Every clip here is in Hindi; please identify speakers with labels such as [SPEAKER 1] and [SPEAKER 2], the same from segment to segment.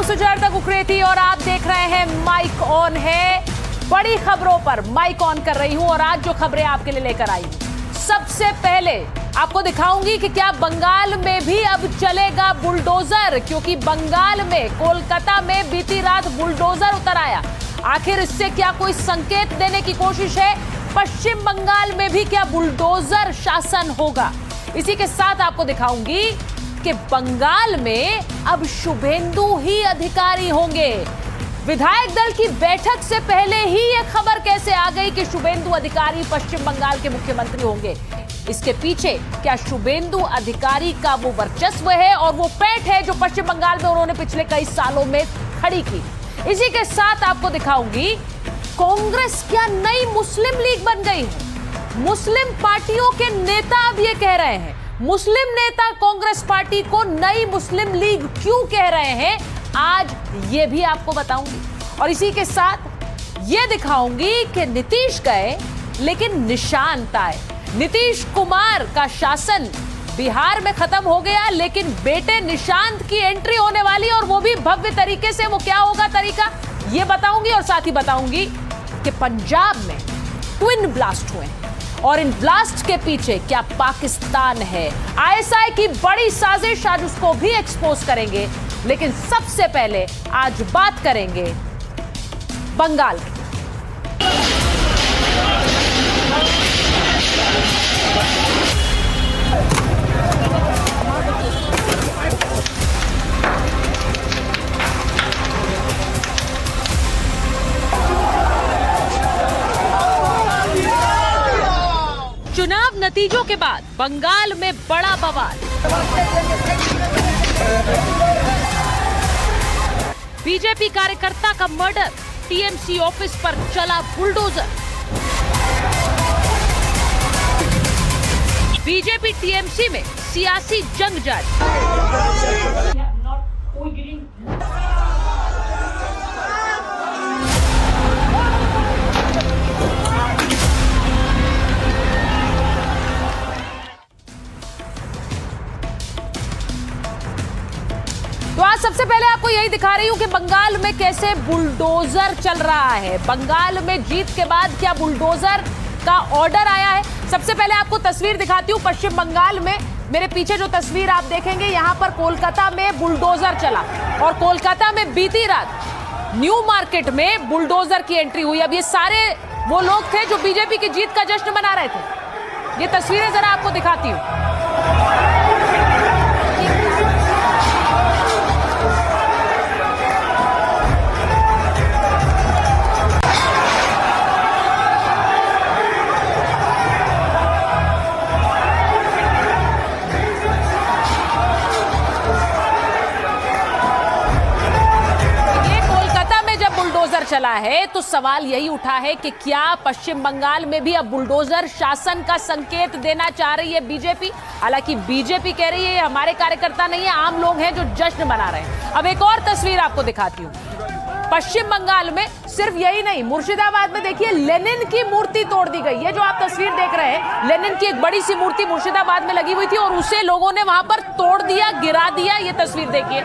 [SPEAKER 1] सुजाता कुकरेती और आप देख रहे हैं माइक ऑन है। बड़ी खबरों पर माइक ऑन कर रही हूं और आज जो खबरें आपके लिए लेकर आई हूं, सबसे पहले आपको दिखाऊंगी कि क्या बंगाल में भी अब चलेगा बुलडोजर, क्योंकि बंगाल में कोलकाता में बीती रात बुलडोजर उतर आया। आखिर इससे क्या कोई संकेत देने की कोशिश है? पश्चिम बंगाल में भी क्या बुलडोजर शासन होगा? इसी के साथ आपको दिखाऊंगी कि बंगाल में अब शुभेंदु ही अधिकारी होंगे। विधायक दल की बैठक से पहले ही यह खबर कैसे आ गई कि शुभेंदु अधिकारी पश्चिम बंगाल के मुख्यमंत्री होंगे? इसके पीछे क्या शुभेंदु अधिकारी का वो वर्चस्व है और वो पैठ है जो पश्चिम बंगाल में उन्होंने पिछले कई सालों में खड़ी की? इसी के साथ आपको दिखाऊंगी कांग्रेस क्या नई मुस्लिम लीग बन गई है। मुस्लिम पार्टियों के नेता अब ये कह रहे हैं, मुस्लिम नेता कांग्रेस पार्टी को नई मुस्लिम लीग क्यों कह रहे हैं, आज ये भी आपको बताऊंगी। और इसी के साथ ये दिखाऊंगी कि नीतीश गए लेकिन निशांत आए। नीतीश कुमार का शासन बिहार में खत्म हो गया, लेकिन बेटे निशांत की एंट्री होने वाली और वो भी भव्य तरीके से। वो क्या होगा तरीका, ये बताऊंगी। और साथ ही बताऊंगी कि पंजाब में ट्विन ब्लास्ट हुए और इन ब्लास्ट के पीछे क्या पाकिस्तान है। आईएसआई की बड़ी साजिश, आज उसको भी एक्सपोज करेंगे। लेकिन सबसे पहले आज बात करेंगे बंगाल की। चुनाव नतीजों के बाद बंगाल में बड़ा बवाल। बीजेपी कार्यकर्ता का मर्डर, टीएमसी ऑफिस पर चला बुलडोजर। बीजेपी टीएमसी में सियासी जंग जारी। तो आज सबसे पहले आपको यही दिखा रही हूं कि बंगाल में कैसे बुलडोजर चल रहा है। बंगाल में जीत के बाद क्या बुलडोजर का ऑर्डर आया है? सबसे पहले आपको तस्वीर दिखाती हूं पश्चिम बंगाल में। मेरे पीछे जो तस्वीर आप देखेंगे, यहां पर कोलकाता में बुलडोजर चला और कोलकाता में बीती रात न्यू मार्केट में बुलडोजर की एंट्री हुई। अब ये सारे वो लोग थे जो बीजेपी की जीत का जश्न मना रहे थे। ये तस्वीरें जरा आपको दिखाती हूं। चला है तो सवाल यही उठा है कि क्या पश्चिम बंगाल में भी अब बुलडोजर शासन का संकेत देना चाह रही है बीजेपी? हालांकि बीजेपी कह रही है हमारे कार्यकर्ता नहीं है, आम लोग हैं जो जश्न मना रहे हैं। अब एक और तस्वीर आपको दिखाती हूँ। पश्चिम बंगाल में सिर्फ यही नहीं, मुर्शिदाबाद में देखिए लेनिन की मूर्ति तोड़ दी गई। ये जो आप तस्वीर देख रहे हैं, लेनिन की एक बड़ी सी मूर्ति मुर्शिदाबाद में लगी हुई थी और उसे लोगों ने वहां पर तोड़ दिया, गिरा दिया। ये तस्वीर देखिए।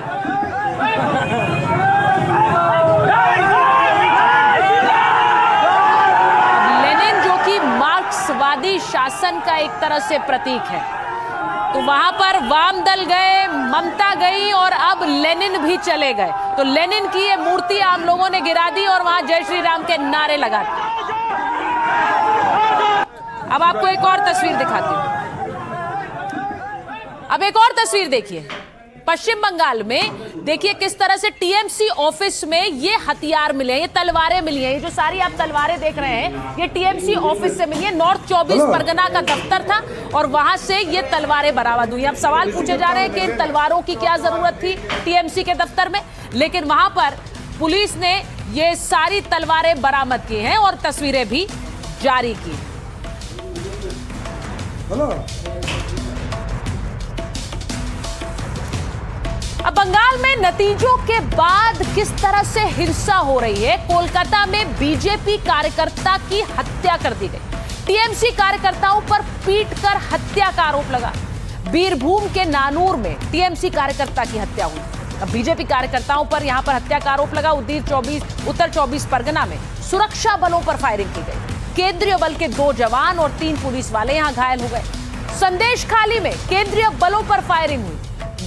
[SPEAKER 1] मार्क्सवादी शासन का एक तरह से प्रतीक है, तो वहां पर वाम दल गए, ममता गई और अब लेनिन भी चले गए। तो लेनिन की ये मूर्ति आम लोगों ने गिरा दी और वहां जय श्री राम के नारे लगा दिए। अब आपको एक और तस्वीर दिखाती हूं। अब एक और तस्वीर देखिए। पश्चिम बंगाल में देखिए किस तरह से टीएमसी ऑफिस में ये हथियार मिले, ये तलवारें मिली हैं। ये जो सारी आप तलवारें देख रहे हैं, ये टीएमसी ऑफिस से मिली है। नॉर्थ 24 परगना का दफ्तर था और वहां से ये तलवारें बरामद हुई। अब सवाल पूछे जा रहे हैं कि इन तलवारों की क्या जरूरत थी टीएमसी के दफ्तर में, लेकिन वहां पर पुलिस ने ये सारी तलवारें बरामद की हैं और तस्वीरें भी जारी की। अब बंगाल में नतीजों के बाद किस तरह से हिंसा हो रही है। कोलकाता में बीजेपी कार्यकर्ता की हत्या कर दी गई। टीएमसी कार्यकर्ताओं पर पीटकर हत्या का आरोप लगा। बीरभूम के नानूर में टीएमसी कार्यकर्ता की हत्या हुई। बीजेपी कार्यकर्ताओं पर यहां पर हत्या का आरोप लगा। उत्तर 24 परगना में सुरक्षा बलों पर फायरिंग की गई। केंद्रीय बल के 2 जवान और 3 पुलिस वाले यहां घायल हो गए। संदेशखाली में केंद्रीय बलों पर फायरिंग हुई।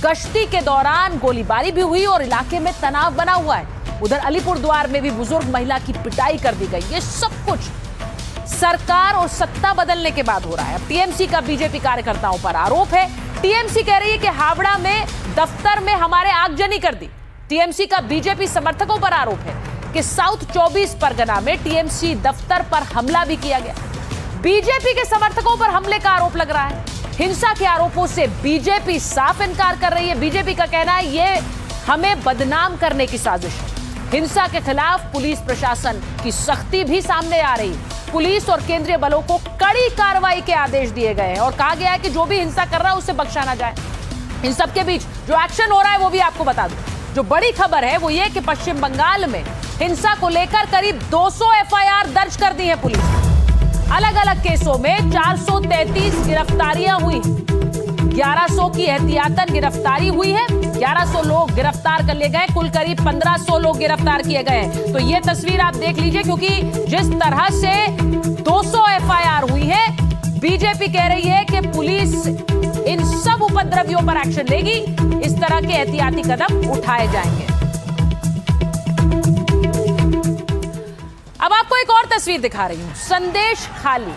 [SPEAKER 1] गश्ती के दौरान गोलीबारी भी हुई और इलाके में तनाव बना हुआ है। उधर अलीपुरद्वार में भी बुजुर्ग महिला की पिटाई कर दी गई। ये सब कुछ सरकार और सत्ता बदलने के बाद हो रहा है। अब टीएमसी का बीजेपी कार्यकर्ताओं पर आरोप है। टीएमसी कह रही है कि हावड़ा में दफ्तर में हमारे आगजनी कर दी। टीएमसी का बीजेपी समर्थकों पर आरोप है कि साउथ 24 परगना में टीएमसी दफ्तर पर हमला भी किया गया। बीजेपी के समर्थकों पर हमले का आरोप लग रहा है। हिंसा के आरोपों से बीजेपी साफ इनकार कर रही है। बीजेपी का कहना है ये हमें बदनाम करने की साजिश है। हिंसा के खिलाफ पुलिस प्रशासन की सख्ती भी सामने आ रही है। पुलिस और केंद्रीय बलों को कड़ी कार्रवाई के आदेश दिए गए हैं और कहा गया है कि जो भी हिंसा कर रहा है उसे बख्शा ना जाए। इन सब के बीच जो एक्शन हो रहा है वो भी आपको बता दूं। जो बड़ी खबर है वो ये कि पश्चिम बंगाल में हिंसा को लेकर करीब 200 एफआईआर दर्ज कर दी है पुलिस ने। अलग अलग केसों में 433 गिरफ्तारियां हुई। 1100 की एहतियातन गिरफ्तारी हुई है। 1100 लोग गिरफ्तार कर लिए गए। कुल करीब 1500 लोग गिरफ्तार किए गए हैं। तो ये तस्वीर आप देख लीजिए, क्योंकि जिस तरह से 200 एफआईआर हुई है, बीजेपी कह रही है कि पुलिस इन सब उपद्रवियों पर एक्शन लेगी। इस तरह के एहतियाती कदम उठाए जाएंगे। अब आपको एक और तस्वीर दिखा रही हूं, संदेशखाली।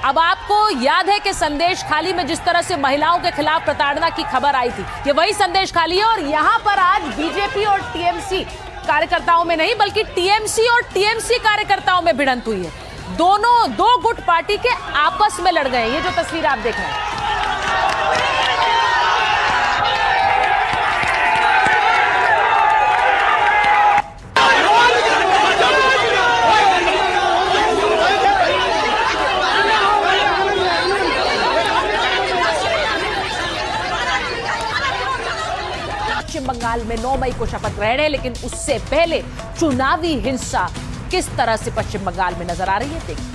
[SPEAKER 1] अब आपको याद है कि संदेशखाली में जिस तरह से महिलाओं के खिलाफ प्रताड़ना की खबर आई थी, ये वही संदेशखाली है। और यहां पर आज बीजेपी और टीएमसी कार्यकर्ताओं में नहीं, बल्कि टीएमसी और टीएमसी कार्यकर्ताओं में भिड़ंत हुई है। दोनों 2 गुट पार्टी के आपस में लड़ गए। ये जो तस्वीर आप देख रहे हैं, पश्चिम बंगाल में 9 मई को शपथ ग्रहण है, लेकिन उससे पहले चुनावी हिंसा किस तरह से पश्चिम बंगाल में नजर आ रही है, देखिए।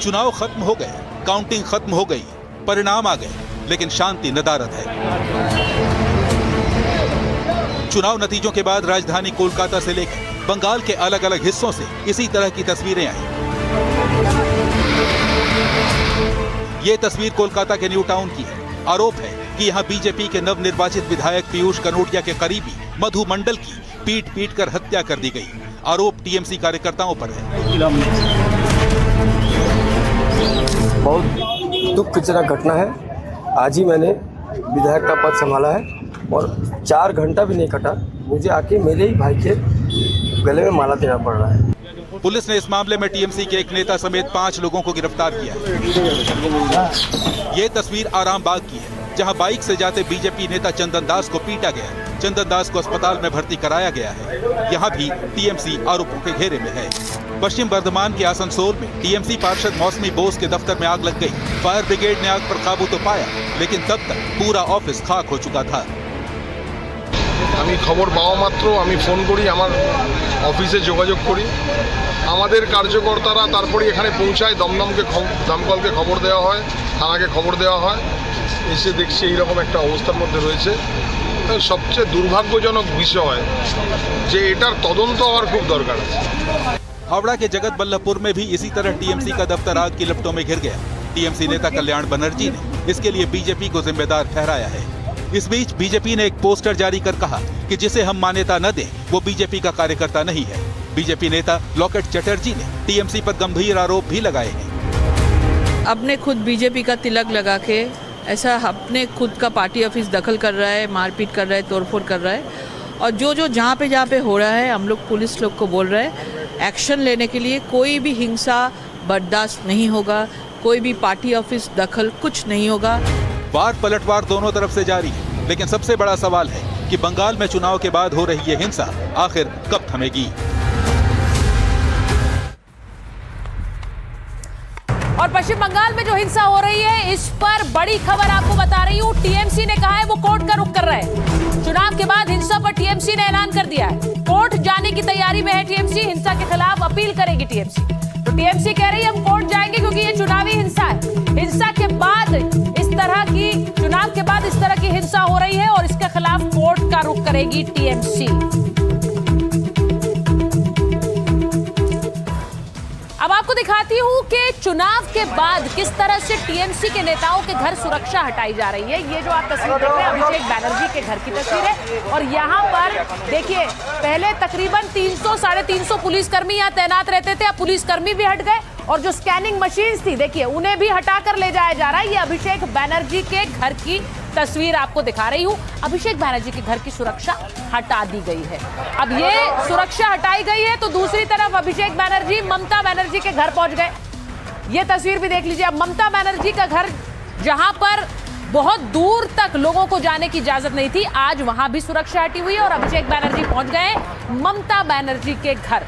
[SPEAKER 2] चुनाव खत्म हो गए, काउंटिंग खत्म हो गई, परिणाम आ गए, लेकिन शांति नदारद है। चुनाव नतीजों के बाद राजधानी कोलकाता से लेकर बंगाल के अलग अलग हिस्सों से इसी तरह की तस्वीरें आई। ये तस्वीर कोलकाता के न्यू टाउन की है। आरोप है कि यहाँ बीजेपी के नवनिर्वाचित विधायक पीयूष कनोडिया के करीबी मधु मंडल की पीट पीट कर हत्या कर दी गई। आरोप टीएमसी कार्यकर्ताओं पर है।
[SPEAKER 3] बहुत दुखजनक घटना है। आज ही मैंने विधायक का पद संभाला है और 4 घंटा भी नहीं कटा, मुझे आके मेरे ही भाई के गले में माला देना पड़ रहा है।
[SPEAKER 2] पुलिस ने इस मामले में टीएमसी के एक नेता समेत 5 लोगों को गिरफ्तार किया है। ये तस्वीर आरामबाग की है, जहां बाइक से जाते बीजेपी नेता चंदन दास को पीटा गया। चंदन दास को अस्पताल में भर्ती कराया गया है। यहाँ भी टीएमसी आरोपों के घेरे में है। पश्चिम बर्धमान के आसनसोल में टीएमसी पार्षद मौसमी बोस के दफ्तर में आग लग गई। फायर ब्रिगेड ने आग पर काबू तो पाया, लेकिन तब तक पूरा ऑफिस खाक हो चुका था।
[SPEAKER 4] আমি খবর পাওয়া মাত্র আমি ফোন করি, আমার অফিসে যোগাযোগ করি। আমাদের কার্যকর্তারা তারপরে এখানে পৌঁছায়, দমকলকে খবর দেওয়া হয়, থানাকে খবর দেওয়া হয়। এসে দেখছি এইরকম একটা অবস্থার মধ্যে রয়েছে। সবচেয়ে দুর্ভাগ্যজনক বিষয় যে এটার তদন্ত হওয়ার খুব দরকার আছে।
[SPEAKER 2] हावड़ा के जगत बल्लभपुर में भी इसी तरह टीएमसी का दफ्तर आग की लपटों में घिर गया। टीएमसी नेता कल्याण बनर्जी ने इसके लिए बीजेपी को जिम्मेदार ठहराया है। इस बीच बीजेपी ने एक पोस्टर जारी कर कहा कि जिसे हम मान्यता न दें वो बीजेपी का कार्यकर्ता नहीं है। बीजेपी नेता लॉकेट चटर्जी ने टीएमसी पर गंभीर आरोप भी लगाए हैं।
[SPEAKER 5] अपने खुद बीजेपी का तिलक लगा के ऐसा अपने खुद का पार्टी ऑफिस दखल कर रहा है, मारपीट कर रहा है, तोड़फोड़ कर रहा है। और जो जहाँ पे हो रहा है, हम लोग पुलिस लोग को बोल रहे हैं एक्शन लेने के लिए। कोई भी हिंसा बर्दाश्त नहीं होगा, कोई भी पार्टी ऑफिस दखल कुछ नहीं होगा।
[SPEAKER 2] वार पलटवार दोनों तरफ से जारी है, लेकिन सबसे बड़ा सवाल है कि बंगाल में चुनाव के बाद हो रही ये हिंसा आखिर कब थमेगी।
[SPEAKER 1] और पश्चिम बंगाल में जो हिंसा हो रही है, इस पर बड़ी खबर आपको बता रही हूं। टीएमसी ने कहा है वो कोर्ट का रुख कर रहा है। चुनाव के बाद हिंसा पर टीएमसी ने ऐलान कर दिया है। कोर्ट जाने की तैयारी में है टीएमसी, हिंसा के खिलाफ अपील करेगी टीएमसी। तो टीएमसी कह रही है हम कोर्ट जाएंगे क्योंकि ये चुनावी हिंसा है। हिंसा के बाद इस तरह की, चुनाव के बाद इस तरह की हिंसा हो रही है और इसके खिलाफ कोर्ट का रुख करेगी टीएमसी। अब आपको दिखाती हूं कि चुनाव के बाद किस तरह से टीएमसी के नेताओं के घर सुरक्षा हटाई जा रही है। ये जो आप तस्वीर देख रहे हैं अभिषेक बैनर्जी के घर की तस्वीर है और यहाँ पर देखिए पहले तकरीबन 300-350 पुलिसकर्मी यहाँ तैनात रहते थे, अब पुलिसकर्मी भी हट गए और जो स्कैनिंग मशीन्स थी देखिए उन्हें भी हटाकर ले जाया जा रहा है। ये अभिषेक बैनर्जी के घर की तस्वीर आपको दिखा रही हूं। अभिषेक बैनर्जी के घर की सुरक्षा हटा दी गई है। अब ये सुरक्षा हटाई गई है तो दूसरी तरफ अभिषेक बैनर्जी ममता बैनर्जी के घर पहुंच गए। ये तस्वीर भी देख लीजिए। अब ममता बैनर्जी का घर जहां पर बहुत दूर तक लोगों को जाने की इजाजत नहीं थी, आज वहां भी सुरक्षा हटी हुई है और अभिषेक बैनर्जी पहुंच गए ममता बैनर्जी के घर।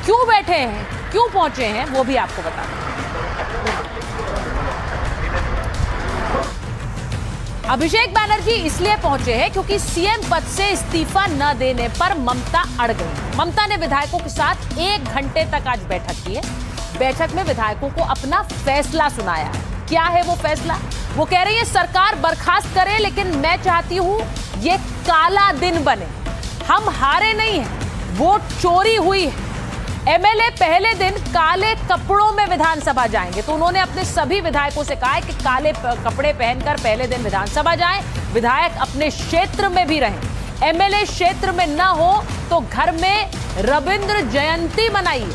[SPEAKER 1] क्यों बैठे हैं, क्यों पहुंचे हैं, वो भी आपको बता दूं। अभिषेक बैनर्जी इसलिए पहुंचे हैं क्योंकि सीएम पद से इस्तीफा न देने पर ममता अड़ गई। ममता ने विधायकों के साथ 1 घंटे तक आज बैठक की है। बैठक में विधायकों को अपना फैसला सुनाया है। क्या है वो फैसला? वो कह रही है सरकार बर्खास्त करे लेकिन मैं चाहती हूं ये काला दिन बने। हम हारे नहीं हैं, वोट चोरी हुई है। एमएलए पहले दिन काले कपड़ों में विधानसभा जाएंगे, तो उन्होंने अपने सभी विधायकों से कहा है कि काले कपड़े पहनकर पहले दिन विधानसभा जाएं। विधायक अपने क्षेत्र में भी रहें। एमएलए क्षेत्र में न हो तो घर में रविंद्र जयंती मनाइए।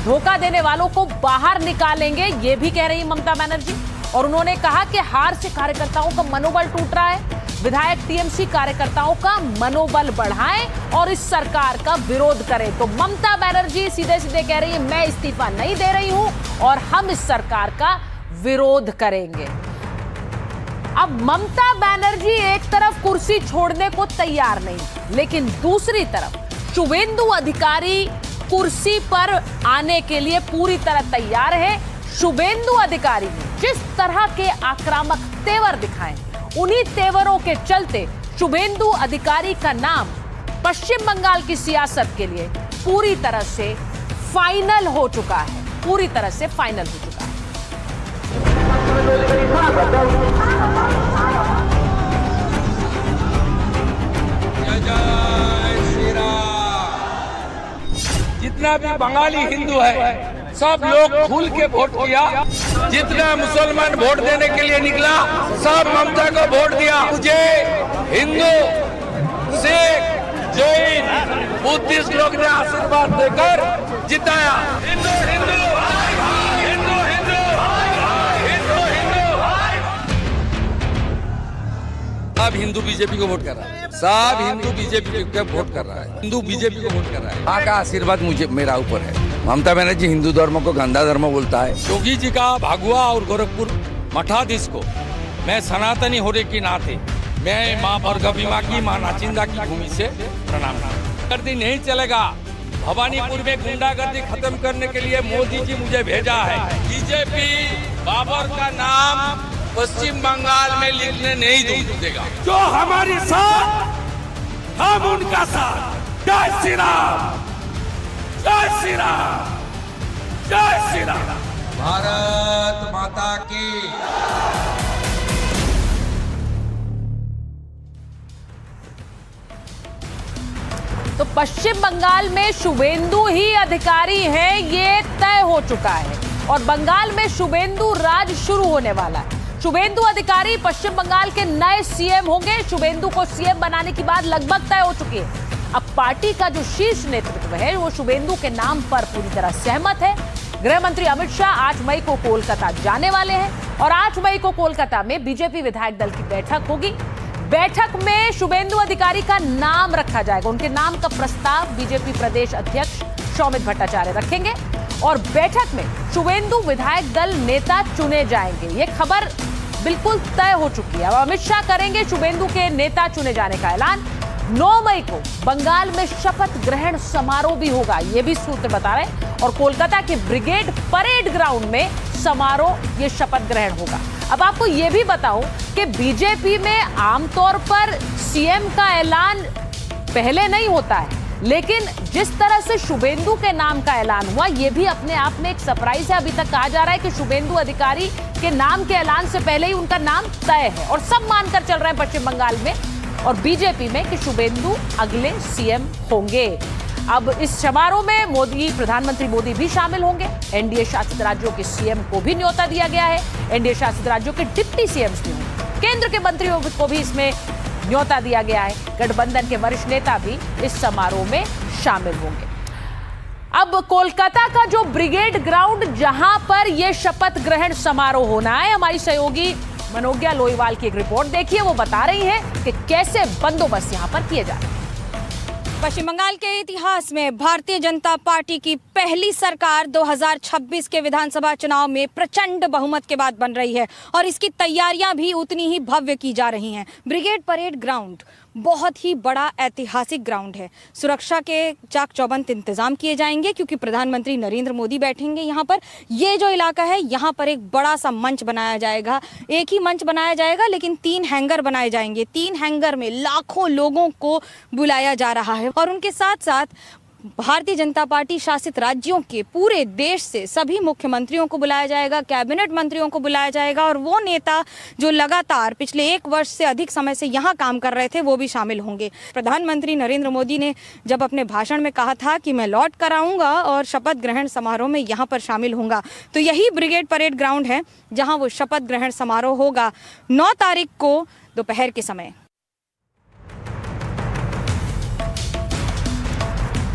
[SPEAKER 1] धोखा देने वालों को बाहर निकालेंगे, ये भी कह रही ममता बनर्जी। और उन्होंने कहा कि हार से कार्यकर्ताओं का मनोबल टूट रहा है। विधायक टीएमसी कार्यकर्ताओं का मनोबल बढ़ाएं और इस सरकार का विरोध करें। तो ममता बनर्जी सीधे सीधे कह रही है मैं इस्तीफा नहीं दे रही हूं और हम इस सरकार का विरोध करेंगे। अब ममता बनर्जी एक तरफ कुर्सी छोड़ने को तैयार नहीं, लेकिन दूसरी तरफ शुभेंदु अधिकारी कुर्सी पर आने के लिए पूरी तरह तैयार है। शुभेंदु अधिकारी ने जिस तरह के आक्रामक तेवर दिखाए, उन्हीं तेवरों के चलते शुभेंदु अधिकारी का नाम पश्चिम बंगाल की सियासत के लिए पूरी तरह से फाइनल हो चुका है। पूरी तरह से फाइनल हो चुका है।
[SPEAKER 6] जितना भी बंगाली हिंदू है सब लोग खुल के वोट किया। जितना मुसलमान वोट देने के लिए निकला सब ममता को वोट दिया। मुझे हिंदू, सिख, जैन, बुद्धिस्ट लोग ने आशीर्वाद देकर जिताया। हिंदू हिंदू हिंदू हिंदू हिंदू हिंदू। सब हिंदू बीजेपी को वोट कर रहा है। सब हिंदू बीजेपी को वोट कर रहा है। हिंदू बीजेपी को वोट कर रहा है। माँ का आशीर्वाद मुझे मेरा ऊपर है। ममता बनर्जी हिंदू धर्म को गंदा धर्म बोलता है। योगी जी का भागुआ और गोरखपुर मठाधीश को मैं सनातनी होने के नाते मैं माँ भरगवी माँ की, माँ नाचिंदा की भूमि से प्रणाम करती। नहीं चलेगा। भवानीपुर में गुंडागर्दी खत्म करने के लिए मोदी जी मुझे भेजा है। बीजेपी बाबर का नाम पश्चिम बंगाल में लिखने नहीं देगा। जो हमारे साथ हम उनका साथ। जय श्री राम, जय श्री राम, जय श्री राम। भारत माता की।
[SPEAKER 1] तो पश्चिम बंगाल में शुभेंदु ही अधिकारी हैं, ये तय हो चुका है और बंगाल में शुभेंदु राज शुरू होने वाला है। शुभेंदु अधिकारी पश्चिम बंगाल के नए सीएम होंगे। शुभेंदु को सीएम बनाने की बात लगभग तय हो चुकी है। अब पार्टी का जो शीर्ष नेतृत्व है वो शुभेंदु के नाम पर पूरी तरह सहमत है। गृह मंत्री अमित शाह 8 मई को कोलकाता जाने वाले हैं और 8 मई को कोलकाता में बीजेपी विधायक दल की बैठक होगी। बैठक में शुभेंदु अधिकारी का नाम रखा जाएगा। उनके नाम का प्रस्ताव बीजेपी प्रदेश अध्यक्ष सौमित भट्टाचार्य रखेंगे और बैठक में शुभेंदु विधायक दल नेता चुने जाएंगे। ये खबर बिल्कुल तय हो चुकी है। अब अमित शाह करेंगे शुभेंदु के नेता चुने जाने का ऐलान। 9 मई को बंगाल में शपथ ग्रहण समारोह भी होगा, ये भी सूत्र बता रहे हैं। और कोलकाता के ब्रिगेड परेड ग्राउंड में समारोह, ये शपथ ग्रहण होगा। अब आपको ये भी बताऊं कि बीजेपी में आमतौर पर सीएम का ऐलान पहले नहीं होता है, लेकिन जिस तरह से शुभेंदु के नाम का ऐलान हुआ, यह भी अपने आप में एक सरप्राइज है। अभी तक कहा जा रहा है कि शुभेंदु अधिकारी के नाम के ऐलान से पहले ही उनका नाम तय है और सब मानकर चल रहे हैं पश्चिम बंगाल में और बीजेपी में कि शुभेंदु अगले सीएम होंगे। अब इस समारोह में मोदी, प्रधानमंत्री मोदी भी शामिल होंगे। एनडीए शासित राज्यों के सीएम को भी न्योता दिया गया है। एनडीए शासित राज्यों के डिप्टी सीएम्स भी होंगे। केंद्र के मंत्रियों को भी इसमें न्योता दिया गया है। गठबंधन के वरिष्ठ नेता भी इस समारोह में शामिल होंगे। अब कोलकाता का जो ब्रिगेड ग्राउंड जहां पर यह शपथ ग्रहण समारोह होना है, हमारी सहयोगी मनोज्ञा लोईवाल की एक रिपोर्ट देखिए। वो बता रही है कि कैसे बंदोबस्त यहां पर किए जा रहे हैं।
[SPEAKER 7] पश्चिम बंगाल के इतिहास में भारतीय जनता पार्टी की पहली सरकार 2026 के विधानसभा चुनाव में प्रचंड बहुमत के बाद बन रही है और इसकी तैयारियां भी उतनी ही भव्य की जा रही हैं। ब्रिगेड परेड ग्राउंड बहुत ही बड़ा ऐतिहासिक ग्राउंड है। सुरक्षा के चाक चौबंद इंतजाम किए जाएंगे क्योंकि प्रधानमंत्री नरेंद्र मोदी बैठेंगे यहाँ पर। ये जो इलाका है यहाँ पर एक बड़ा सा मंच बनाया जाएगा। एक ही मंच बनाया जाएगा लेकिन 3 हैंगर बनाए जाएंगे। 3 हैंगर में लाखों लोगों को बुलाया जा रहा है और उनके साथ साथ भारतीय जनता पार्टी शासित राज्यों के पूरे देश से सभी मुख्यमंत्रियों को बुलाया जाएगा, कैबिनेट मंत्रियों को बुलाया जाएगा और वो नेता जो लगातार पिछले 1 वर्ष से अधिक समय से यहाँ काम कर रहे थे वो भी शामिल होंगे। प्रधानमंत्री नरेंद्र मोदी ने जब अपने भाषण में कहा था कि मैं लौट कर आऊँगा और शपथ ग्रहण समारोह में यहाँ पर शामिल होऊंगा, तो यही ब्रिगेड परेड ग्राउंड है जहाँ वो शपथ ग्रहण समारोह होगा 9 तारीख को दोपहर के समय।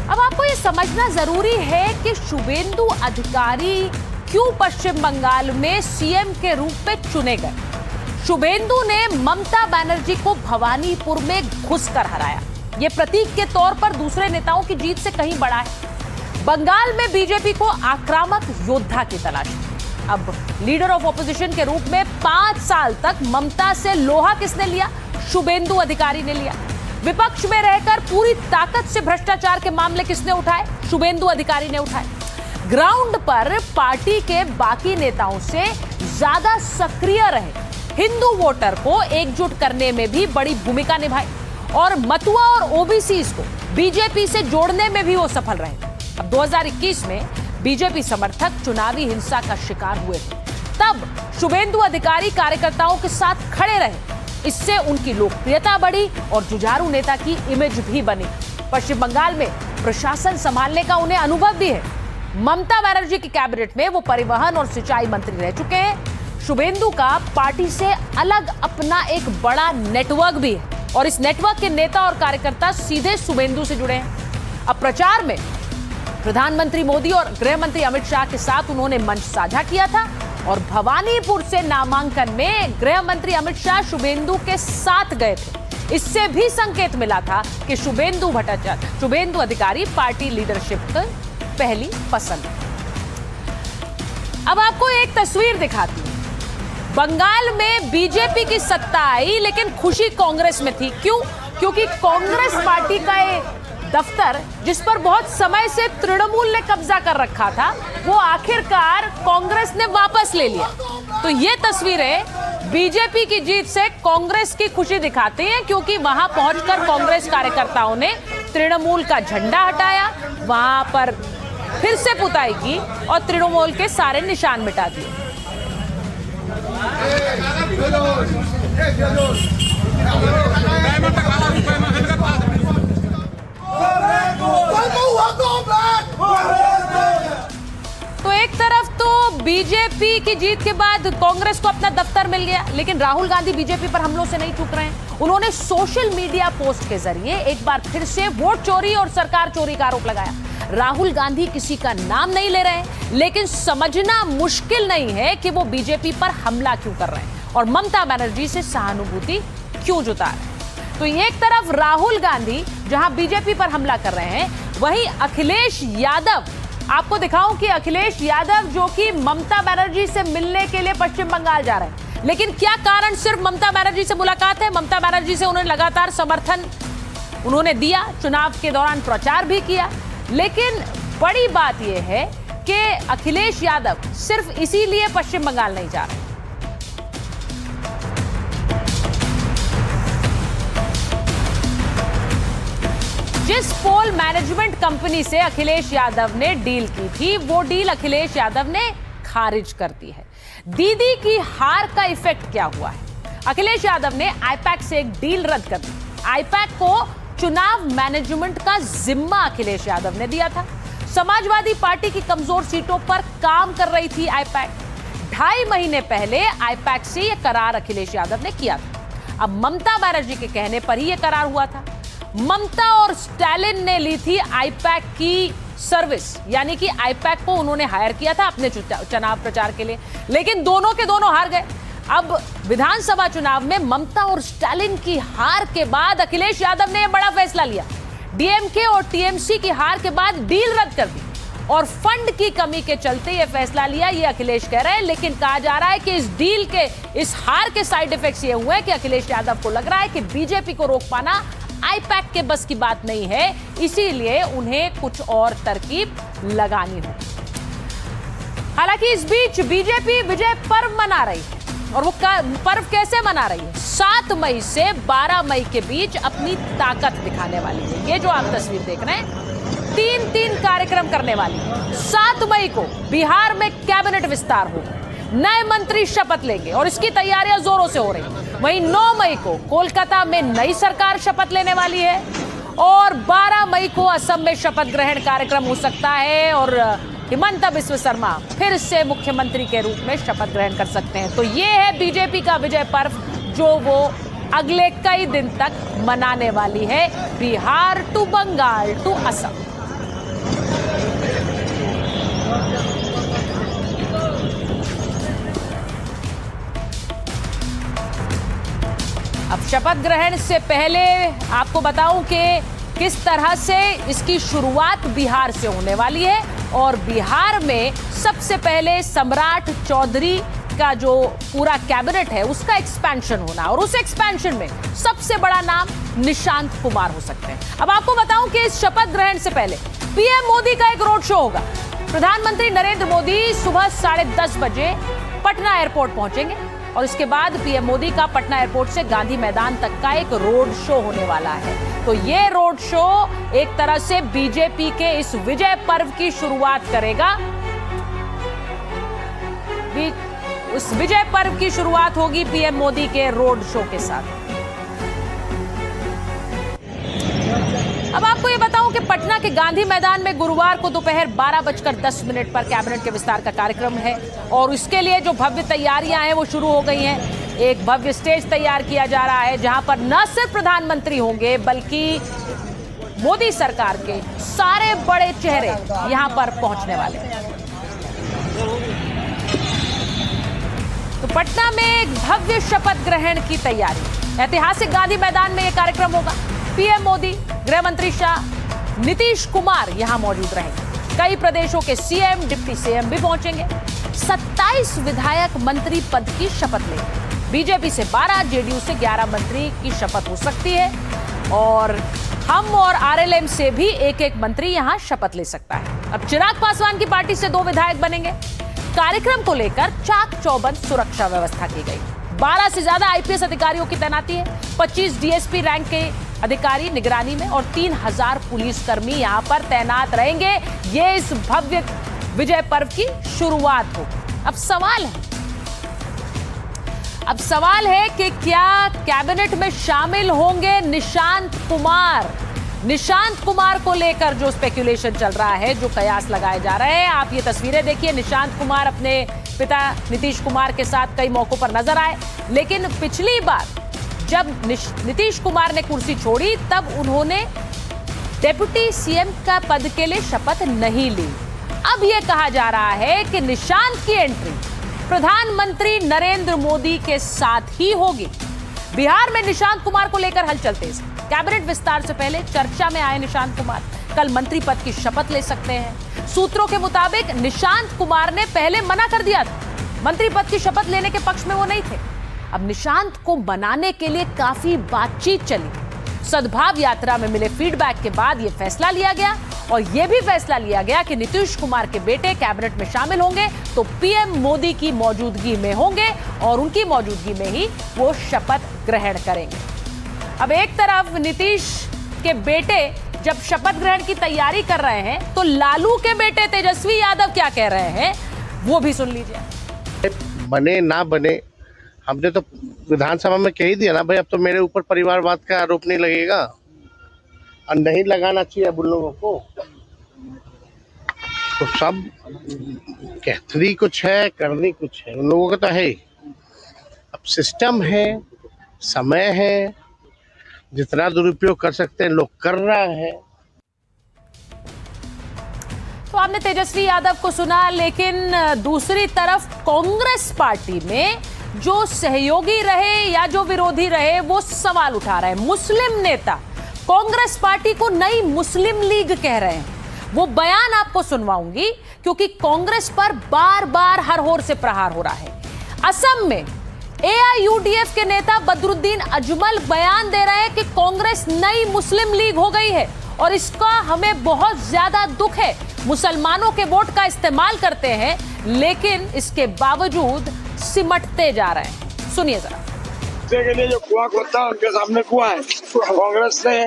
[SPEAKER 1] अब आपको ये समझना जरूरी है कि शुभेंदु अधिकारी क्यों पश्चिम बंगाल में सीएम के रूप में चुने गए। शुभेंदु ने ममता बनर्जी को भवानीपुर में घुसकर हराया। ये प्रतीक के तौर पर दूसरे नेताओं की जीत से कहीं बड़ा है। बंगाल में बीजेपी को आक्रामक योद्धा की तलाश है। अब लीडर ऑफ ऑपोजिशन के रूप में 5 साल तक ममता से लोहा किसने लिया? शुभेंदु अधिकारी ने लिया। विपक्ष में रहकर पूरी ताकत से भ्रष्टाचार के मामले किसने उठाए? शुभेंदु अधिकारी ने उठाए। ग्राउंड पर पार्टी के बाकी नेताओं से ज्यादा सक्रिय रहे, हिंदू वोटर को एकजुट करने में भी बड़ी भूमिका निभाई और मतुआ और ओबीसीज को बीजेपी से जोड़ने में भी वो सफल रहे। अब 2021 में बीजेपी समर्थक चुनावी हिंसा का शिकार हुए थे, तब शुभेंदु अधिकारी कार्यकर्ताओं के साथ खड़े रहे। इससे उनकी लोकप्रियता बढ़ी और जुझारू नेता की इमेज भी बनी। पश्चिम बंगाल में प्रशासन संभालने का उन्हें अनुभव भी है। ममता बनर्जी की कैबिनेट में वो परिवहन और सिंचाई मंत्री रह चुके हैं। शुभेंदु का पार्टी से अलग अपना एक बड़ा नेटवर्क भी है और इस नेटवर्क के नेता और कार्यकर्ता सीधे शुभेंदु से जुड़े हैं। अब प्रचार में प्रधानमंत्री मोदी और गृह मंत्री अमित शाह के साथ उन्होंने मंच साझा किया था और भवानीपुर से नामांकन में गृह मंत्री अमित शाह शुभेंदु के साथ गए थे। इससे भी संकेत मिला था कि शुभेंदु अधिकारी पार्टी लीडरशिप की पहली पसंद है। अब आपको एक तस्वीर दिखाती हूं। बंगाल में बीजेपी की सत्ता आई लेकिन खुशी कांग्रेस में थी। क्यों? क्योंकि कांग्रेस पार्टी का एक दफ्तर जिस पर बहुत समय से तृणमूल ने कब्जा कर रखा था, वो आखिरकार कांग्रेस ने वापस ले लिया। तो ये तस्वीरें बीजेपी की जीत से कांग्रेस की खुशी दिखाती हैं क्योंकि वहां पहुंचकर कांग्रेस कार्यकर्ताओं ने तृणमूल का झंडा हटाया, वहां पर फिर से पुताई की और तृणमूल के सारे निशान मिटा दिए। तो एक तरफ तो बीजेपी की जीत के बाद कांग्रेस को अपना दफ्तर मिल गया, लेकिन राहुल गांधी बीजेपी पर हमलों से नहीं चूक रहे हैं। उन्होंने सोशल मीडिया पोस्ट के जरिए एक बार फिर से वोट चोरी और सरकार चोरी का आरोप लगाया। राहुल गांधी किसी का नाम नहीं ले रहे हैं, लेकिन समझना मुश्किल नहीं है कि वो बीजेपी पर हमला क्यों कर रहे हैं और ममता बनर्जी से सहानुभूति क्यों जुटा रहे हैं। तो एक तरफ राहुल गांधी जहां बीजेपी पर हमला कर रहे हैं, वहीं अखिलेश यादव, आपको दिखाऊं कि अखिलेश यादव जो कि ममता बनर्जी से मिलने के लिए पश्चिम बंगाल जा रहे हैं। लेकिन क्या कारण सिर्फ ममता बनर्जी से मुलाकात है? ममता बनर्जी से उन्होंने लगातार समर्थन उन्होंने दिया, चुनाव के दौरान प्रचार भी किया, लेकिन बड़ी बात यह है कि अखिलेश यादव सिर्फ इसीलिए पश्चिम बंगाल नहीं जा रहे। जिस पोल मैनेजमेंट कंपनी से अखिलेश यादव ने डील की थी, वो डील अखिलेश यादव ने खारिज कर दी है। दीदी की हार का इफेक्ट क्या हुआ है? अखिलेश यादव ने आईपैक से एक डील रद्द कर दी। आईपैक को चुनाव मैनेजमेंट का जिम्मा अखिलेश यादव ने दिया था। समाजवादी पार्टी की कमजोर सीटों पर काम कर रही थी आईपैक। 2.5 महीने पहले आईपैक से यह करार अखिलेश यादव ने किया था। अब ममता बनर्जी के कहने पर ही यह करार हुआ था। ममता और स्टालिन ने ली थी आईपैक की सर्विस, यानी कि आईपैक को उन्होंने हायर किया था अपने चुनाव प्रचार के लिए, लेकिन दोनों के दोनों हार गए। अब विधानसभा चुनाव में ममता और स्टालिन की हार के बाद अखिलेश यादव ने यह बड़ा फैसला लिया। डीएमके और टीएमसी की हार के बाद डील रद्द कर दी और फंड की कमी के चलते यह फैसला लिया, ये अखिलेश कह रहे हैं। लेकिन कहा जा रहा है कि इस डील के, इस हार के साइड इफेक्ट्स ये हुए कि अखिलेश यादव को लग रहा है कि बीजेपी को रोक पाना आईपैक के बस की बात नहीं है, इसीलिए उन्हें कुछ और तरकीब लगानी हो। हालांकि इस बीच बीजेपी विजय पर्व मना रही है, और वो पर्व कैसे मना रही है? 7 मई से 12 मई के बीच अपनी ताकत दिखाने वाली है। ये जो आप तस्वीर देख रहे हैं, 3 कार्यक्रम करने वाली है। 7 मई को बिहार में कैबिनेट विस्तार होगा, नए मंत्री शपथ लेंगे और इसकी तैयारियां जोरों से हो रही हैं। वहीं 9 मई को कोलकाता में नई सरकार शपथ लेने वाली है और 12 मई को असम में शपथ ग्रहण कार्यक्रम हो सकता है और हिमंत बिस्व शर्मा फिर से मुख्यमंत्री के रूप में शपथ ग्रहण कर सकते हैं। तो ये है बीजेपी का विजय पर्व, जो वो अगले कई दिन तक मनाने वाली है, बिहार टू बंगाल टू असम। अब शपथ ग्रहण से पहले आपको बताऊं कि किस तरह से इसकी शुरुआत बिहार से होने वाली है। और बिहार में सबसे पहले सम्राट चौधरी का जो पूरा कैबिनेट है उसका एक्सपेंशन होना, और उस एक्सपेंशन में सबसे बड़ा नाम निशांत कुमार हो सकते हैं। अब आपको बताऊं कि इस शपथ ग्रहण से पहले पीएम मोदी का एक रोड शो होगा। प्रधानमंत्री नरेंद्र मोदी सुबह 10:30 बजे पटना एयरपोर्ट पहुंचेंगे और इसके बाद पीएम मोदी का पटना एयरपोर्ट से गांधी मैदान तक का एक रोड शो होने वाला है। तो ये रोड शो एक तरह से बीजेपी के इस विजय पर्व की शुरुआत करेगा। उस विजय पर्व की शुरुआत होगी पीएम मोदी के रोड शो के साथ। अब आपको ये बताऊं कि पटना के गांधी मैदान में गुरुवार को दोपहर 12:10 पर कैबिनेट के विस्तार का कार्यक्रम है और इसके लिए जो भव्य तैयारियां हैं वो शुरू हो गई हैं। एक भव्य स्टेज तैयार किया जा रहा है जहां पर न सिर्फ प्रधानमंत्री होंगे बल्कि मोदी सरकार के सारे बड़े चेहरे यहां पर पहुंचने वाले हैं। तो पटना में एक भव्य शपथ ग्रहण की तैयारी, ऐतिहासिक गांधी मैदान में यह कार्यक्रम होगा। पीएम मोदी, गृह मंत्री शाह, नीतीश कुमार यहां मौजूद रहेंगे। कई प्रदेशों के सीएम, डिप्टी सीएम भी पहुंचेंगे। 27 विधायक मंत्री पद की शपथ लेंगे। बीजेपी से 12, जेडीयू से 11 मंत्री की शपथ हो सकती है और हम और आरएलएम से भी एक मंत्री यहां शपथ ले सकता है। अब चिराग पासवान की पार्टी से 2 विधायक बनेंगे। कार्यक्रम को लेकर चाक चौबंद सुरक्षा व्यवस्था की गई। 12 से ज्यादा आईपीएस अधिकारियों की तैनाती है। 25 डीएसपी रैंक के अधिकारी निगरानी में और 3000 पुलिसकर्मी यहां पर तैनात रहेंगे। ये इस भव्य विजय पर्व की शुरुआत हो। अब सवाल है कि क्या कैबिनेट में शामिल होंगे निशांत कुमार? निशांत कुमार को लेकर जो स्पेक्यूलेशन चल रहा है, जो कयास लगाए जा रहे हैं, आप ये तस्वीरें देखिए। निशांत कुमार अपने पिता नीतीश कुमार के साथ कई मौकों पर नजर आए, लेकिन पिछली बार जब नीतीश कुमार ने कुर्सी छोड़ी तब उन्होंने डेप्यूटी सीएम का पद के लिए शपथ नहीं ली। अब यह कहा जा रहा है कि निशांत की एंट्री प्रधानमंत्री नरेंद्र मोदी के साथ ही होगी। बिहार में निशांत कुमार को लेकर हलचल तेज। कैबिनेट विस्तार से पहले चर्चा में आए निशांत कुमार कल मंत्री पद की शपथ ले सकते हैं। सूत्रों के मुताबिक निशांत कुमार ने पहले मना कर दिया था, मंत्री पद की शपथ लेने के पक्ष में वो नहीं थे। अब निशांत को मनाने के लिए काफी बातचीत चली। सद्भाव यात्रा में मिले फीडबैक के बाद यह फैसला लिया गया और यह भी फैसला लिया गया कि नीतीश कुमार के बेटे कैबिनेट में शामिल होंगे तो पीएम मोदी की मौजूदगी में होंगे और उनकी मौजूदगी में ही वो शपथ ग्रहण करेंगे। अब एक तरफ नीतीश के बेटे जब शपथ ग्रहण की तैयारी कर रहे हैं तो लालू के बेटे तेजस्वी यादव क्या कह रहे हैं वो भी सुन लीजिए।
[SPEAKER 8] बने ना बने, हमने तो विधानसभा में कह ही दिया ना भाई, अब तो मेरे ऊपर परिवारवाद का आरोप नहीं लगेगा और नहीं लगाना चाहिए अब उन लोगों को। तो सब कहती कुछ है, करनी कुछ है, उन लोगों का तो है ही। अब सिस्टम है, समय है, जितना दुरुपयोग कर सकते हैं लोग कर रहा है।
[SPEAKER 1] तो आपने तेजस्वी यादव को सुना, लेकिन दूसरी तरफ कांग्रेस पार्टी में जो सहयोगी रहे या जो विरोधी रहे वो सवाल उठा रहे हैं। मुस्लिम नेता कांग्रेस पार्टी को नई मुस्लिम लीग कह रहे हैं। वो बयान आपको सुनवाऊंगी क्योंकि कांग्रेस पर बार बार हर ओर से प्रहार हो रहा है। असम में AIUDF के नेता बदरुद्दीन अजमल बयान दे रहे हैं कि कांग्रेस नई मुस्लिम लीग हो गई है और इसका हमें बहुत ज्यादा दुख है। मुसलमानों के वोट का इस्तेमाल करते हैं लेकिन इसके बावजूद सिमटते जा रहे हैं। सुनिए जरा।
[SPEAKER 9] के लिए जो कुआं खोदा उनके सामने कुआं है। कांग्रेस ने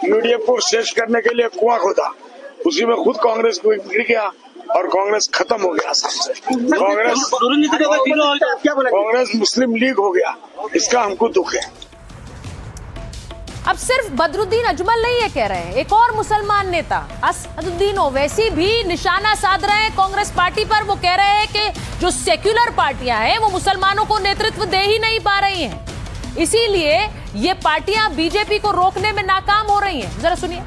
[SPEAKER 9] UDF को शेष करने के लिए कुआं खोदा, उसी में खुद कांग्रेस को गिर गया और कांग्रेस खत्म हो गया सबसे। कांग्रेस मुस्लिम लीग हो गया, इसका हमको दुख है।
[SPEAKER 1] अब सिर्फ बदरुद्दीन अजमल नहीं ये कह रहे हैं, एक और मुसलमान नेता असदुद्दीन ओवैसी भी निशाना साध रहे हैं कांग्रेस पार्टी पर। वो कह रहे हैं कि जो सेक्युलर पार्टियां हैं वो मुसलमानों को नेतृत्व दे ही नहीं पा रही हैं, इसीलिए ये पार्टियां बीजेपी को रोकने में नाकाम हो रही हैं। जरा सुनिए।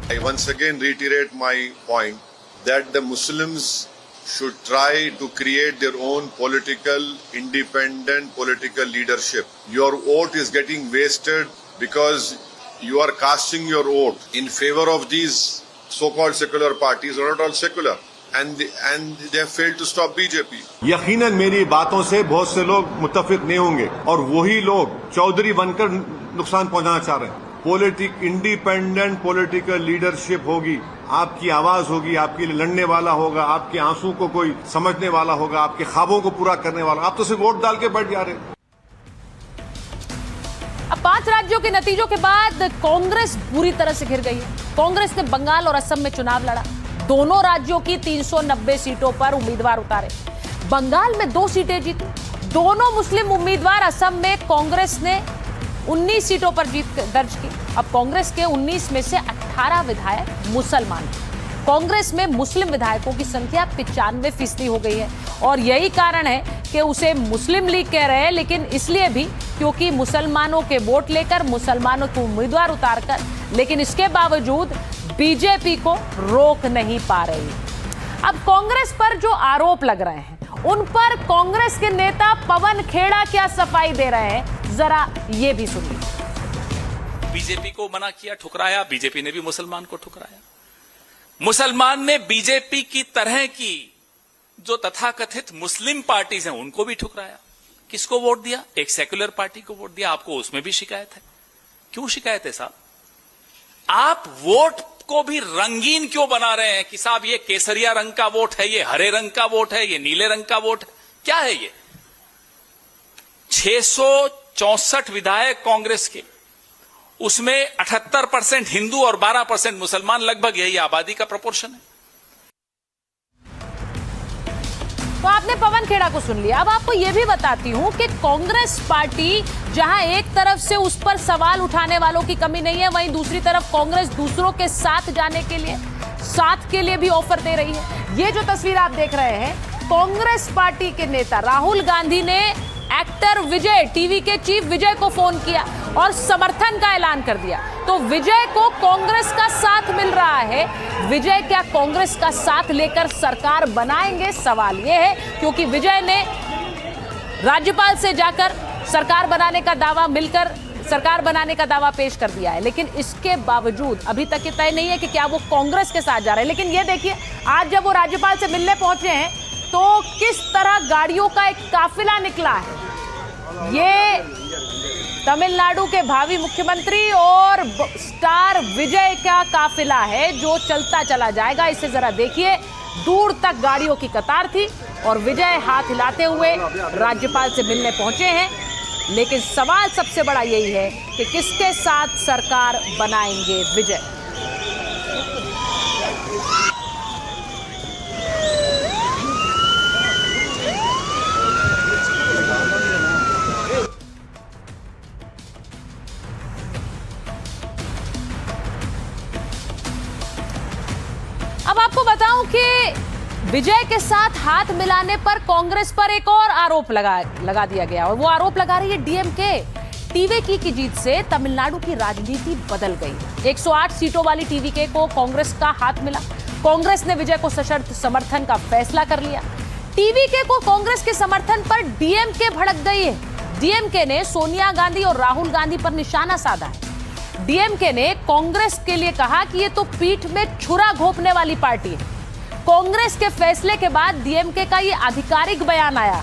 [SPEAKER 10] I once again reiterate my point that the Muslims should try to create their own independent political leadership. Your vote is getting wasted because you are casting your vote in favor of these so-called secular parties, or not all secular, and they have failed to stop BJP.
[SPEAKER 11] यकीनन मेरी बातों से बहुत से लोग मुत्तफिक नहीं होंगे और वही लोग चौधरी बनकर नुकसान पहुंचाना चाह रहे हैं। इंडिपेंडेंट पॉलिटिकल लीडरशिप होगी, आपकी आवाज होगी, आपके लिए लड़ने वाला होगा, आपके आंसू को कोई समझने वाला होगा, आपके ख्वाबों को पूरा करने वाला। आप तो सिर्फ वोट डाल के बैठ जा रहे हैं।
[SPEAKER 1] अब 5 राज्यों के नतीजों के बाद कांग्रेस बुरी तरह से घिर गई है। कांग्रेस ने बंगाल और असम में चुनाव लड़ा, दोनों राज्यों की 390 सीटों पर उम्मीदवार उतारे। बंगाल में 2 सीटें जीती, दोनों मुस्लिम उम्मीदवार। असम में कांग्रेस ने 19 सीटों पर जीत दर्ज की। अब कांग्रेस के 19 में से 18 विधायक मुसलमान हैं। कांग्रेस में मुस्लिम विधायकों की संख्या 95% हो गई है और यही कारण है कि उसे मुस्लिम लीग कह रहे हैं, लेकिन इसलिए भी क्योंकि मुसलमानों के वोट लेकर, मुसलमानों को उम्मीदवार उतारकर, लेकिन इसके बावजूद बीजेपी को रोक नहीं पा रही। अब कांग्रेस पर जो आरोप लग रहे हैं उन पर कांग्रेस के नेता पवन खेड़ा क्या सफाई दे रहे हैं, जरा ये भी सुनिए।
[SPEAKER 12] बीजेपी को मना किया, ठुकराया, बीजेपी ने भी मुसलमान को ठुकराया। मुसलमान ने बीजेपी की तरह की जो तथाकथित मुस्लिम पार्टीज हैं उनको भी ठुकराया। किसको वोट दिया? एक सेक्युलर पार्टी को वोट दिया। आपको उसमें भी शिकायत है। क्यों शिकायत है साहब? आप वोट को भी रंगीन क्यों बना रहे हैं कि साहब ये केसरिया रंग का वोट है, ये हरे रंग का वोट है, ये नीले रंग का वोट है? क्या है ये? 664 विधायक कांग्रेस के, उसमें 78% हिंदू और 12% मुसलमान, लगभग यही आबादी का प्रोपोर्शन है।
[SPEAKER 1] तो आपने पवन खेड़ा को सुन लिया। अब आपको यह भी बताती हूं कि कांग्रेस पार्टी जहां एक तरफ से उस पर सवाल उठाने वालों की कमी नहीं है, वहीं दूसरी तरफ कांग्रेस दूसरों के साथ जाने के लिए, साथ के लिए भी ऑफर दे रही है। ये जो तस्वीर आप देख रहे हैं, कांग्रेस पार्टी के नेता राहुल गांधी ने एक्टर विजय, टीवी के चीफ विजय को फोन किया और समर्थन का ऐलान कर दिया। तो विजय को कांग्रेस का साथ मिल रहा है। विजय क्या कांग्रेस का साथ लेकर सरकार बनाएंगे? सवाल यह है, क्योंकि विजय ने राज्यपाल से जाकर सरकार बनाने का दावा, मिलकर सरकार बनाने का दावा पेश कर दिया है, लेकिन इसके बावजूद अभी तक ये तय नहीं है कि क्या वो कांग्रेस के साथ जा रहे हैं। लेकिन ये देखिए, आज जब वो राज्यपाल से मिलने पहुंचे हैं तो किस तरह गाड़ियों का एक काफिला निकला है। ये तमिलनाडु के भावी मुख्यमंत्री और स्टार विजय का काफिला है जो चलता चला जाएगा। इसे जरा देखिए, दूर तक गाड़ियों की कतार थी और विजय हाथ हिलाते हुए राज्यपाल से मिलने पहुंचे हैं। लेकिन सवाल सबसे बड़ा यही है कि किसके साथ सरकार बनाएंगे विजय। अब आपको बताऊं कि विजय के साथ हाथ मिलाने पर कांग्रेस पर एक और आरोप लगा दिया गया और वो आरोप लगा रही है डीएमके। टीवीके की जीत से तमिलनाडु की राजनीति बदल गई। 108 सीटों वाली टीवीके को कांग्रेस का हाथ मिला। कांग्रेस ने विजय को सशर्त समर्थन का फैसला कर लिया। टीवीके को कांग्रेस के समर्थन पर डीएमके भड़क गई है। डीएमके ने सोनिया गांधी और राहुल गांधी पर निशाना साधा है। डीएमके ने कांग्रेस के लिए कहा कि ये तो पीठ में छुरा घोंपने वाली पार्टी है। कांग्रेस के फैसले के बाद डीएमके का ये आधिकारिक बयान आया।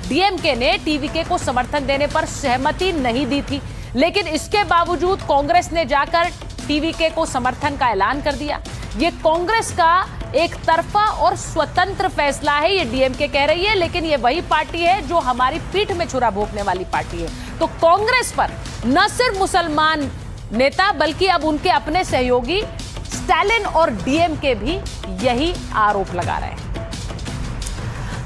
[SPEAKER 1] डीएमके ने टीवीके को समर्थन देने पर सहमति नहीं दी थी, लेकिन इसके बावजूद कांग्रेस ने जाकर टीवीके को समर्थन का ऐलान कर दिया। ये कांग्रेस का एक तरफा और स्वतंत्र फैसला है, ये डीएमके कह रही है, लेकिन ये वही पार्टी है जो हमारी पीठ में छुरा भोंकने वाली पार्टी है। तो कांग्रेस पर न सिर्फ मुसलमान नेता बल्कि अब उनके अपने सहयोगी स्टालिन और डीएमके भी यही आरोप लगा रहे हैं।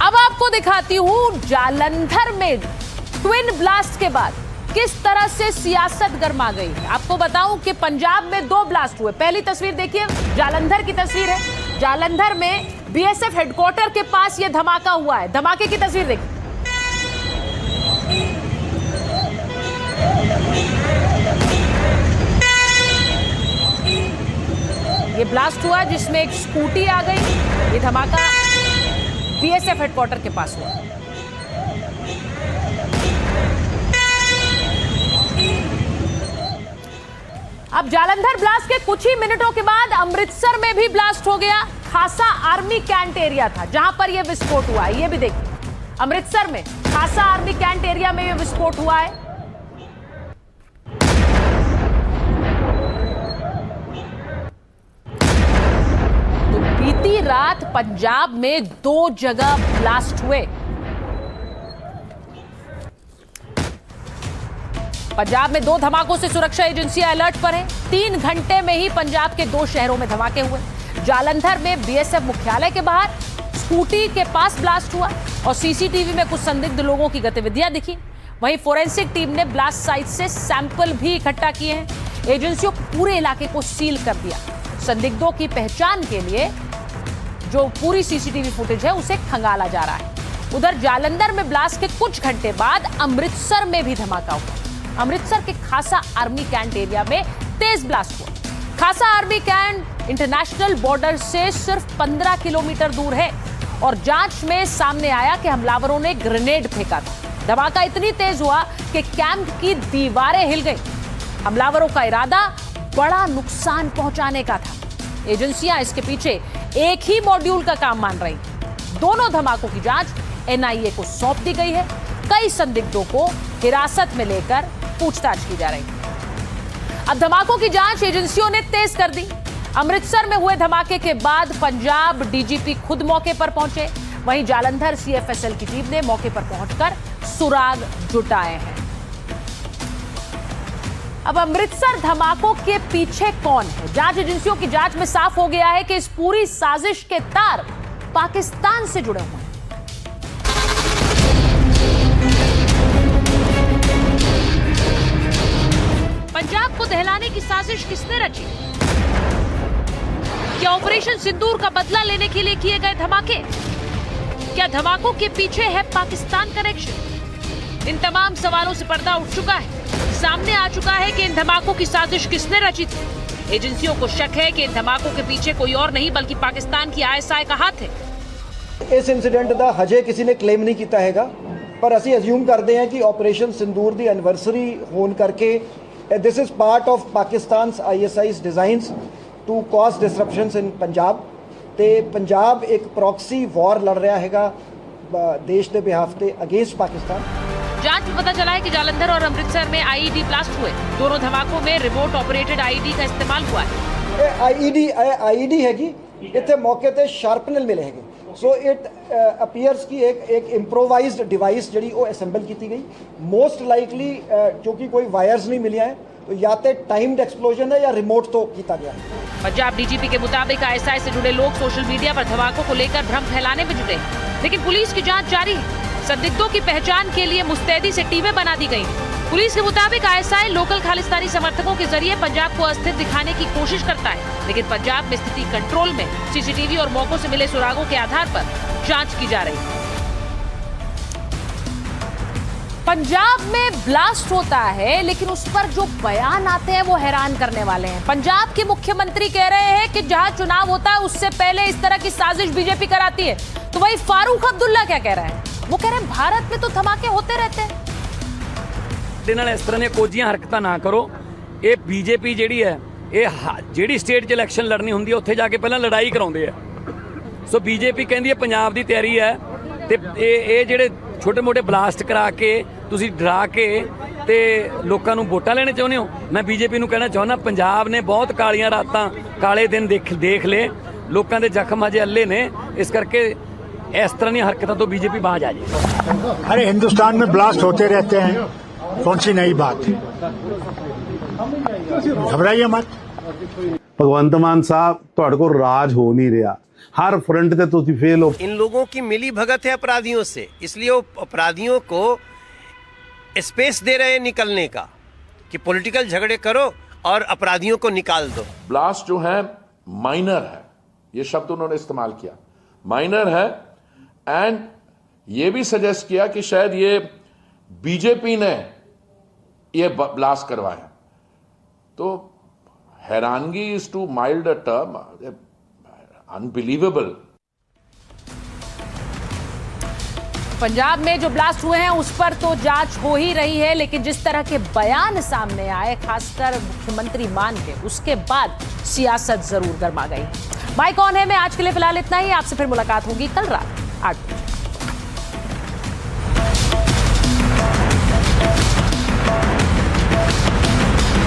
[SPEAKER 1] अब आपको दिखाती हूं जालंधर में ट्विन ब्लास्ट के बाद किस तरह से सियासत गर्मा गई है। आपको बताऊं कि पंजाब में 2 ब्लास्ट हुए। पहली तस्वीर देखिए, जालंधर की तस्वीर है। जालंधर में बीएसएफ हेडक्वार्टर के पास यह धमाका हुआ है। धमाके की तस्वीर देखिए। ये ब्लास्ट हुआ जिसमें एक स्कूटी आ गई। ये धमाका बीएसएफ हेडक्वार्टर के पास हुआ। अब जालंधर ब्लास्ट के कुछ ही मिनटों के बाद अमृतसर में भी ब्लास्ट हो गया। खासा आर्मी कैंट एरिया था जहां पर यह विस्फोट हुआ है। ये भी देखिए, अमृतसर में खासा आर्मी कैंट एरिया में यह विस्फोट हुआ है। तो बीती रात पंजाब में 2 जगह ब्लास्ट हुए। पंजाब में 2 धमाकों से सुरक्षा एजेंसियां अलर्ट पर हैं। 3 घंटे में ही पंजाब के 2 शहरों में धमाके हुए। जालंधर में बीएसएफ मुख्यालय के बाहर स्कूटी के पास ब्लास्ट हुआ और सीसीटीवी में कुछ संदिग्ध लोगों की गतिविधियां दिखी। वहीं फोरेंसिक टीम ने ब्लास्ट साइट से सैंपल भी इकट्ठा किए हैं। एजेंसियों पूरे इलाके को सील कर दिया। संदिग्धों की पहचान के लिए जो पूरी सीसीटीवी फुटेज है उसे खंगाला जा रहा है। उधर जालंधर में ब्लास्ट के कुछ घंटे बाद अमृतसर में भी धमाका हुआ। अमृतसर के खासा आर्मी कैंट एरिया में तेज ब्लास्ट हुआ। खासा आर्मी कैंट इंटरनेशनल बॉर्डर से सिर्फ 15 किलोमीटर दूर है और जांच में सामने आया कि हमलावरों ने ग्रेनेड फेंका था। धमाका इतनी तेज हुआ कि कैंप की दीवारें हिल गई। हमलावरों का इरादा बड़ा नुकसान पहुंचाने का था। एजेंसियां इसके पीछे एक ही मॉड्यूल का काम मान रही। दोनों धमाकों की जांच एनआईए को सौंप दी गई है। कई संदिग्धों को हिरासत में लेकर पूछताछ की जा रही है। अब धमाकों की जांच एजेंसियों ने तेज कर दी। अमृतसर में हुए धमाके के बाद पंजाब डीजीपी खुद मौके पर पहुंचे। वहीं जालंधर सीएफएसएल की टीम ने मौके पर पहुंचकर सुराग जुटाए हैं। अब अमृतसर धमाकों के पीछे कौन है? जांच एजेंसियों की जांच में साफ हो गया है कि इस पूरी साजिश के तार पाकिस्तान से जुड़े हुए हैं। पंजाब को दहलाने की साजिश किसने रची? क्या ऑपरेशन सिंदूर का बदला लेने के लिए किए गए धमाके? क्या धमाकों के पीछे है पाकिस्तान कनेक्शन? इन तमाम सवालों से पर्दा उठ चुका है। सामने आ चुका है कि इन धमाकों की साजिश किसने रची थी। एजेंसियों को शक है कि इन धमाकों के पीछे कोई और नहीं बल्कि पाकिस्तान की आईएसआई का हाथ है।
[SPEAKER 13] इस इंसीडेंट का हजे किसी ने क्लेम नहीं किया हैगा, पर असी अज्यूम करते हैं कि ऑपरेशन सिंदूर की एनिवर्सरी होने करके this is part of Pakistan's ISI's designs to cause disruptions in Punjab. ते पंजाब एक प्रॉक्सी वॉर लड़ रहा हैगा देश के बिहाफ ते अगेंस्ट पाकिस्तान।
[SPEAKER 1] जांच में पता चला है कि जालंधर और अमृतसर में आईईडी ब्लास्ट हुए। दोनों धमाकों में रिमोट ऑपरेटेड आईईडी का इस्तेमाल हुआ है।
[SPEAKER 13] आईईडी हैगी इतने मौके ते शार्पनर मिले हैगे। सो इट अपीयर्स की एक इम्प्रोवाइज्ड डिवाइस जी असेंबल की गई। मोस्ट लाइकली क्योंकि कोई वायर्स नहीं मिलिया है तो या तो टाइम्ड एक्सप्लोजन है या रिमोट तो किया गया है।
[SPEAKER 1] पंजाब डीजीपी के मुताबिक आईएसआई से जुड़े लोग सोशल मीडिया पर धमाकों को लेकर भ्रम फैलाने में जुटे हैं, लेकिन पुलिस की जांच जारी है। संदिग्धों की पहचान के लिए मुस्तैदी से टीमें बना दी गई। पुलिस के मुताबिक आईएसआई लोकल खालिस्तानी समर्थकों के जरिए पंजाब को अस्थिर दिखाने की कोशिश करता है, लेकिन पंजाब में स्थिति कंट्रोल में। सीसीटीवी और मौकों से मिले सुरागों के आधार पर जांच की जा रही है। पंजाब में ब्लास्ट होता है, लेकिन उस पर जो बयान आते हैं वो हैरान करने वाले हैं। पंजाब के मुख्यमंत्री कह रहे हैं कि जहां चुनाव होता है उससे पहले इस तरह की साजिश बीजेपी कराती है। तो वही फारूक अब्दुल्ला क्या कह रहा है? वो कह रहे हैं भारत में तो धमाके होते रहते हैं।
[SPEAKER 6] इस तरह कोजियां हरकतां ना करो। ये बीजेपी जिहड़ी है, ये जिहड़ी स्टेट 'ਚ इलेक्शन लड़नी ਹੁੰਦੀ है ਉੱਥੇ ਜਾ ਕੇ ਪਹਿਲਾਂ ਲੜਾਈ ਕਰਾਉਂਦੇ ਆ। ਸੋ बीजेपी ਕਹਿੰਦੀ ਹੈ ਪੰਜਾਬ ਦੀ ਤਿਆਰੀ ਹੈ ਤੇ ਇਹ ਜਿਹੜੇ ਛੋਟੇ-ਮੋਟੇ ਬਲਾਸਟ ਕਰਾ ਕੇ ਤੁਸੀਂ ਡਰਾ ਕੇ ਤੇ ਲੋਕਾਂ ਨੂੰ ਵੋਟਾਂ ਲੈਣੇ ਚਾਹੁੰਦੇ ਹੋ। ਮੈਂ बीजेपी ਨੂੰ ਕਹਿਣਾ ਚਾਹੁੰਦਾ, ਪੰਜਾਬ ਨੇ ਬਹੁਤ ਕਾਲੀਆਂ ਰਾਤਾਂ, ਕਾਲੇ ਦਿਨ ਦੇਖ ਲਏ। ਲੋਕਾਂ ਦੇ ਜ਼ਖਮ ਅਜੇ ਅੱਲੇ ਨੇ, ਇਸ ਕਰਕੇ इस तरह की हरकतों तो बीजेपी बाज आ जाए।
[SPEAKER 14] अरे हिंदुस्तान में ब्लास्ट होते रहते हैं, कौन सी नई बात है, घबराइए मत।
[SPEAKER 15] भगवंत मान साहब, तुहाडे कोल राज हो नहीं रहा, हर फ्रंट ते तुसीं फेल हो।
[SPEAKER 16] इन लोगों की मिली भगत है अपराधियों से, इसलिए वो अपराधियों को स्पेस दे रहे हैं निकलने का कि पॉलिटिकल झगड़े करो और अपराधियों को निकाल दो।
[SPEAKER 17] ब्लास्ट जो है माइनर है, ये शब्द उन्होंने इस्तेमाल किया, माइनर है। एंड ये भी सजेस्ट किया कि शायद ये बीजेपी ने ये ब्लास्ट करवाया। तो हैरानगी is too mild a term, unbelievable.
[SPEAKER 1] Punjab में जो ब्लास्ट हुए हैं उस पर तो जांच हो ही रही है, लेकिन जिस तरह के बयान सामने आए, खासकर मुख्यमंत्री मान के, उसके बाद सियासत जरूर गर्मा गई। माइक ऑन है में आज के लिए फिलहाल इतना ही। आपसे फिर मुलाकात होगी कल रात 8 बजे।